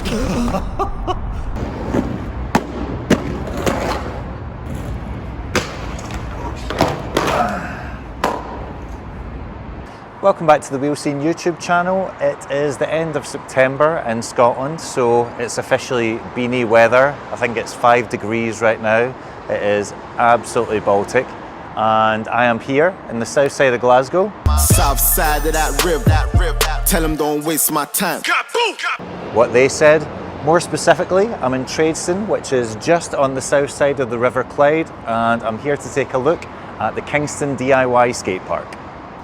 Welcome back to the Wheel Scene YouTube channel. It is the end of September in Scotland, so it's officially beanie weather. I think it's 5 degrees right now. It is absolutely Baltic. And I am here in the south side of Glasgow. South side of that river. Tell them don't waste my time. What they said. More specifically, I'm in Kingston, which is just on the south side of the River Clyde, and I'm here to take a look at the Kingston DIY skate park.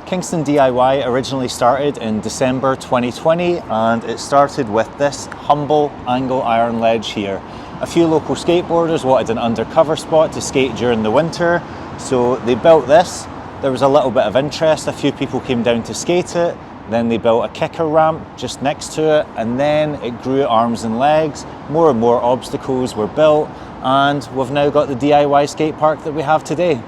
Kingston DIY originally started in December 2020, and it started with this humble angle iron ledge here. A few local skateboarders wanted an undercover spot to skate during the winter, so they built this. There was a little bit of interest, a few people came down to skate it, then they built a kicker ramp just next to it, and then it grew at arms and legs. More and more obstacles were built, and we've now got the DIY skate park that we have today.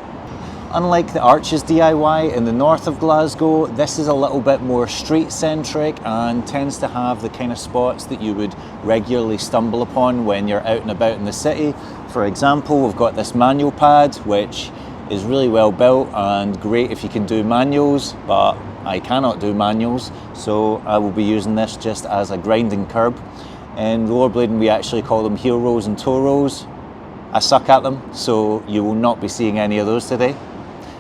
Unlike the Arches DIY in the north of Glasgow, this is a little bit more street-centric and tends to have the kind of spots that you would regularly stumble upon when you're out and about in the city. For example, we've got this manual pad, which is really well built and great if you can do manuals, but I cannot do manuals, so I will be using this just as a grinding curb. In rollerblading, we actually call them heel rolls and toe rolls. I suck at them, so you will not be seeing any of those today.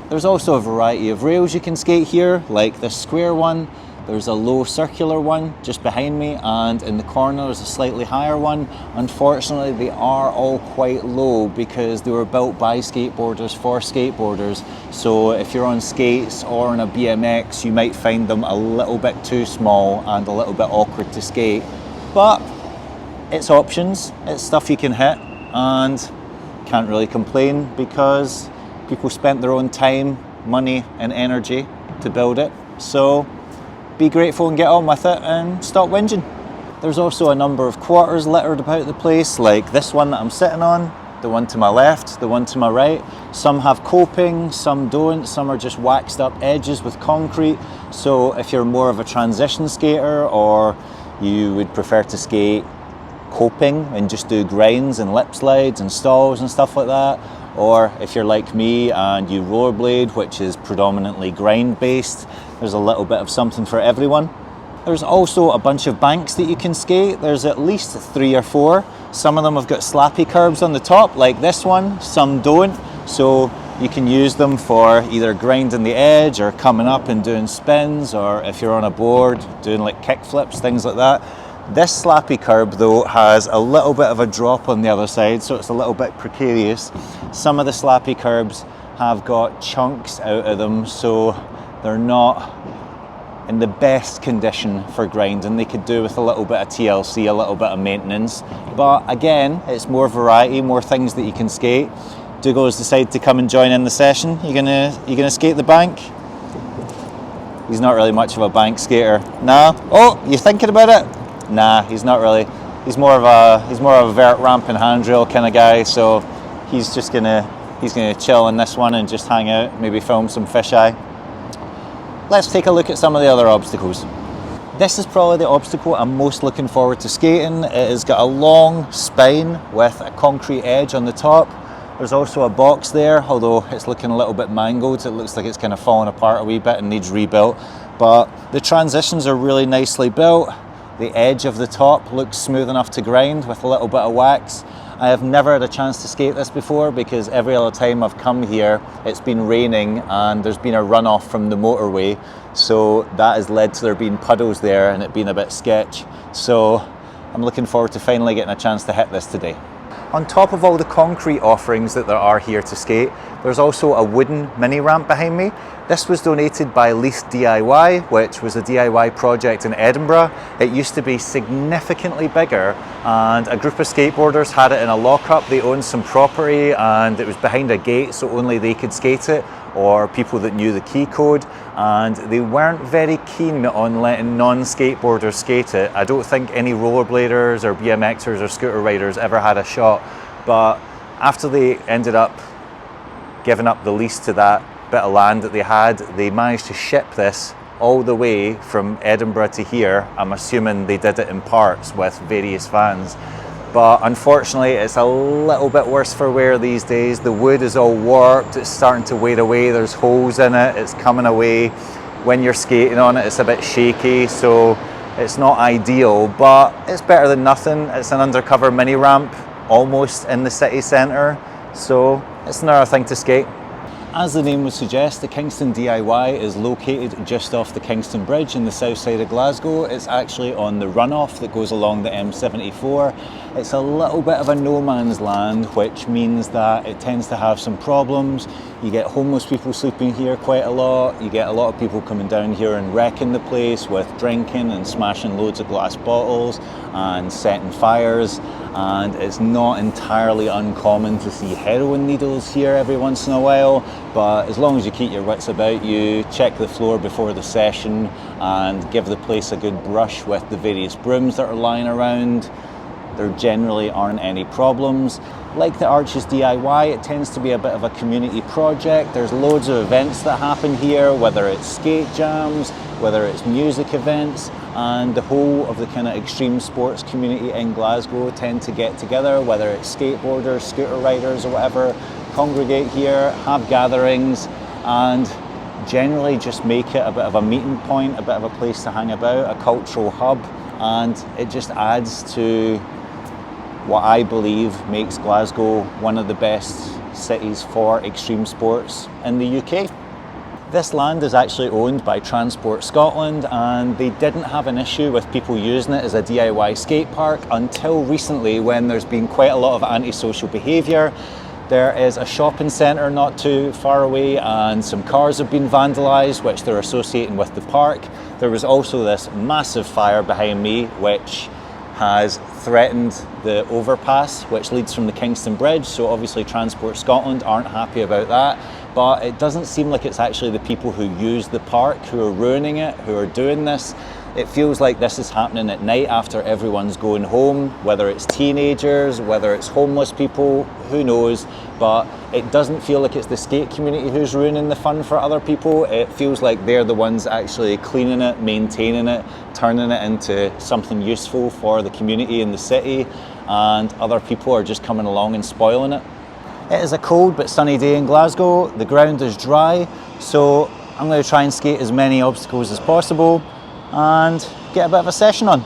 There's also a variety of rails you can skate here, like this square one. There's a low circular one just behind me, and in the corner there's a slightly higher one. Unfortunately, they are all quite low because they were built by skateboarders for skateboarders. So if you're on skates or on a BMX, you might find them a little bit too small and a little bit awkward to skate. But it's options, it's stuff you can hit, and can't really complain because people spent their own time, money and energy to build it. So be grateful and get on with it and stop whinging. There's also a number of quarters littered about the place, like this one that I'm sitting on, the one to my left, the one to my right. Some have coping, some don't, some are just waxed up edges with concrete. So if you're more of a transition skater, or you would prefer to skate coping and just do grinds and lip slides and stalls and stuff like that, or if you're like me and you rollerblade, which is predominantly grind based, there's a little bit of something for everyone. There's also a bunch of banks that you can skate. There's at least 3 or 4. Some of them have got slappy curbs on the top, like this one, some don't. So you can use them for either grinding the edge or coming up and doing spins, or if you're on a board, doing like kick flips, things like that. This slappy curb though has a little bit of a drop on the other side, so it's a little bit precarious. Some of the slappy curbs have got chunks out of them, so they're not in the best condition for grinding. They could do with a little bit of TLC, a little bit of maintenance. But again, it's more variety, more things that you can skate. Do guys decide to come and join in the session? You gonna skate the bank? He's not really much of a bank skater. Nah. Oh, you thinking about it? Nah, he's not really. He's more of a vert ramp and handrail kind of guy. So he's gonna chill in this one and just hang out, maybe film some fisheye. Let's take a look at some of the other obstacles. This is probably the obstacle I'm most looking forward to skating. It has got a long spine with a concrete edge on the top. There's also a box there, although it's looking a little bit mangled. It looks like it's kind of falling apart a wee bit and needs rebuilt. But the transitions are really nicely built. The edge of the top looks smooth enough to grind with a little bit of wax. I have never had a chance to skate this before because every other time I've come here, it's been raining and there's been a runoff from the motorway. So that has led to there being puddles there and it being a bit sketch. So I'm looking forward to finally getting a chance to hit this today. On top of all the concrete offerings that there are here to skate, there's also a wooden mini ramp behind me. This was donated by Leith DIY, which was a DIY project in Edinburgh. It used to be significantly bigger, and a group of skateboarders had it in a lockup. They owned some property and it was behind a gate, so only they could skate it, or people that knew the key code, and they weren't very keen on letting non-skateboarders skate it. I don't think any rollerbladers or BMXers or scooter riders ever had a shot, but after they ended up giving up the lease to that bit of land that they had, they managed to ship this all the way from Edinburgh to here. I'm assuming they did it in parts with various vans. But unfortunately, it's a little bit worse for wear these days. The wood is all warped, it's starting to wear away, there's holes in it, it's coming away. When you're skating on it, it's a bit shaky, so it's not ideal, but it's better than nothing. It's an undercover mini ramp, almost in the city centre, so it's another thing to skate. As the name would suggest, the Kingston DIY is located just off the Kingston Bridge in the south side of Glasgow. It's actually on the runoff that goes along the M74. It's a little bit of a no man's land, which means that it tends to have some problems. You get homeless people sleeping here quite a lot. You get a lot of people coming down here and wrecking the place with drinking and smashing loads of glass bottles and setting fires. And it's not entirely uncommon to see heroin needles here every once in a while, but as long as you keep your wits about you, check the floor before the session and give the place a good brush with the various brooms that are lying around, there generally aren't any problems. Like the Arches DIY, it tends to be a bit of a community project. There's loads of events that happen here, whether it's skate jams, whether it's music events, and the whole of the kind of extreme sports community in Glasgow tend to get together, whether it's skateboarders, scooter riders or whatever, congregate here, have gatherings, and generally just make it a bit of a meeting point, a bit of a place to hang about, a cultural hub, and it just adds to what I believe makes Glasgow one of the best cities for extreme sports in the UK. This land is actually owned by Transport Scotland, and they didn't have an issue with people using it as a DIY skate park until recently, when there's been quite a lot of antisocial behaviour. There is a shopping centre not too far away, and some cars have been vandalised, which they're associating with the park. There was also this massive fire behind me, which has threatened the overpass which leads from the Kingston Bridge, so obviously Transport Scotland aren't happy about that. But it doesn't seem like it's actually the people who use the park who are ruining it, who are doing this. It feels like this is happening at night after everyone's going home, whether it's teenagers, whether it's homeless people, who knows. But it doesn't feel like it's the skate community who's ruining the fun for other people. It feels like they're the ones actually cleaning it, maintaining it, turning it into something useful for the community in the city, and other people are just coming along and spoiling it. It is a cold but sunny day in Glasgow. The ground is dry, so I'm going to try and skate as many obstacles as possible and get a bit of a session on.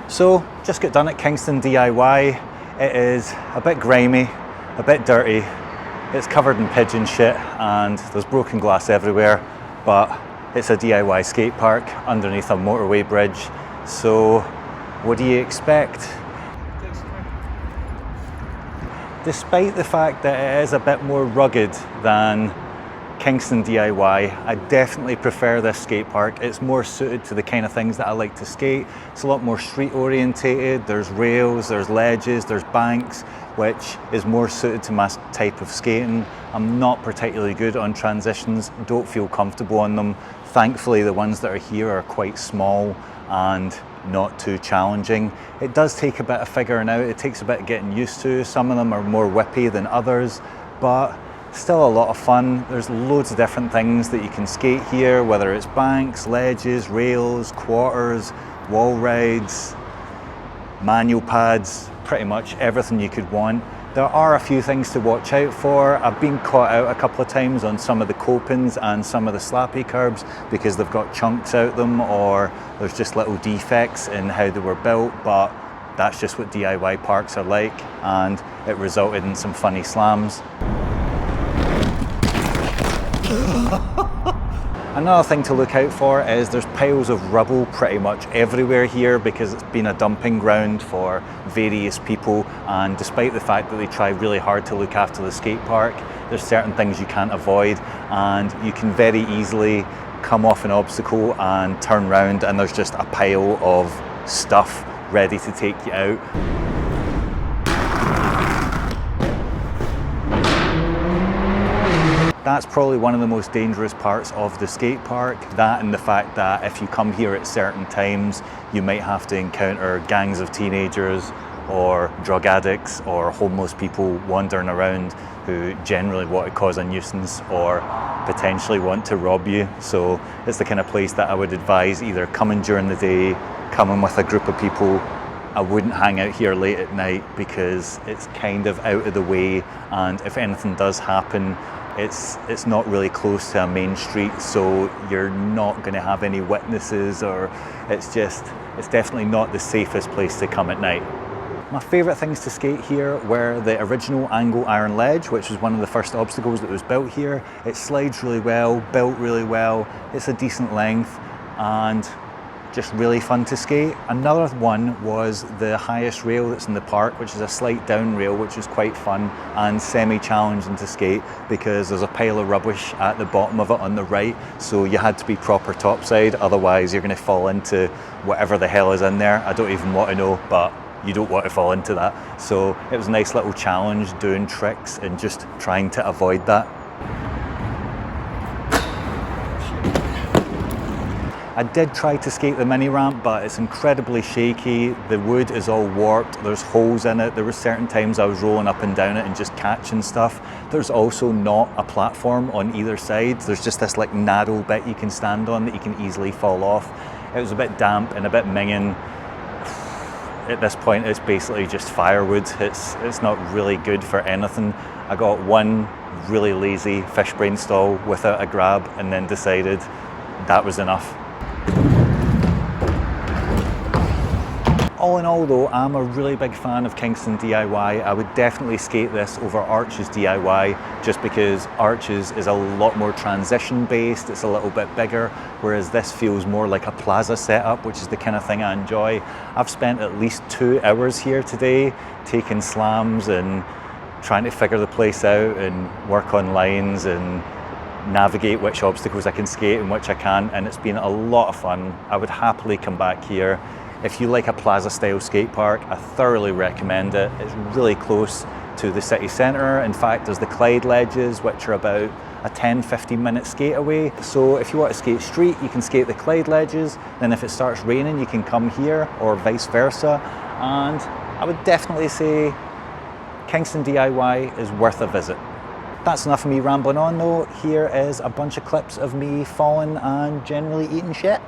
So, just got done at Kingston DIY. It is a bit grimy, a bit dirty. It's covered in pigeon shit and there's broken glass everywhere, but it's a DIY skate park underneath a motorway bridge. So, what do you expect? Despite the fact that it is a bit more rugged than Kingston DIY, I definitely prefer this skate park. It's more suited to the kind of things that I like to skate. It's a lot more street orientated. There's rails, there's ledges, there's banks, which is more suited to my type of skating. I'm not particularly good on transitions, don't feel comfortable on them. Thankfully, the ones that are here are quite small and not too challenging. It does take a bit of figuring out. It takes a bit of getting used to. Some of them are more whippy than others, but still a lot of fun. There's loads of different things that you can skate here, whether it's banks, ledges, rails, quarters, wall rides, manual pads, pretty much everything you could want. There are a few things to watch out for. I've been caught out a couple of times on some of the copings and some of the slappy curbs because they've got chunks out them or there's just little defects in how they were built, but that's just what DIY parks are like, and it resulted in some funny slams. Another thing to look out for is there's piles of rubble pretty much everywhere here because it's been a dumping ground for various people, and despite the fact that they try really hard to look after the skate park, there's certain things you can't avoid and you can very easily come off an obstacle and turn around and there's just a pile of stuff ready to take you out. That's probably one of the most dangerous parts of the skate park. That and the fact that if you come here at certain times, you might have to encounter gangs of teenagers or drug addicts or homeless people wandering around who generally want to cause a nuisance or potentially want to rob you. So it's the kind of place that I would advise either coming during the day, coming with a group of people. I wouldn't hang out here late at night because it's kind of out of the way, and if anything does happen, it's not really close to a main street, so you're not going to have any witnesses, or it's definitely not the safest place to come at night. My favourite things to skate here were the original angle iron ledge, which was one of the first obstacles that was built here. It slides really well, built really well, it's a decent length and just really fun to skate. Another one was the highest rail that's in the park, which is a slight down rail, which is quite fun and semi-challenging to skate because there's a pile of rubbish at the bottom of it on the right, so you had to be proper topside, otherwise you're going to fall into whatever the hell is in there. I don't even want to know, but you don't want to fall into that. So it was a nice little challenge doing tricks and just trying to avoid that. I did try to skate the mini ramp, but it's incredibly shaky. The wood is all warped, there's holes in it. There were certain times I was rolling up and down it and just catching stuff. There's also not a platform on either side. There's just this like narrow bit you can stand on that you can easily fall off. It was a bit damp and a bit minging. At this point, it's basically just firewood. It's not really good for anything. I got one really lazy fish brain stall without a grab and then decided that was enough. All in all though, I'm a really big fan of Kingston DIY. I would definitely skate this over Arches DIY just because Arches is a lot more transition based, it's a little bit bigger, whereas this feels more like a plaza setup, which is the kind of thing I enjoy. I've spent at least 2 hours here today taking slams and trying to figure the place out and work on lines and navigate which obstacles I can skate and which I can't, and it's been a lot of fun. I would happily come back here. If you like a plaza-style skate park, I thoroughly recommend it. It's really close to the city centre. In fact, there's the Clyde ledges, which are about a 10-15 minute skate away. So if you want to skate street, you can skate the Clyde ledges. Then if it starts raining, you can come here, or vice versa. And I would definitely say Kingston DIY is worth a visit. That's enough of me rambling on though. Here is a bunch of clips of me falling and generally eating shit.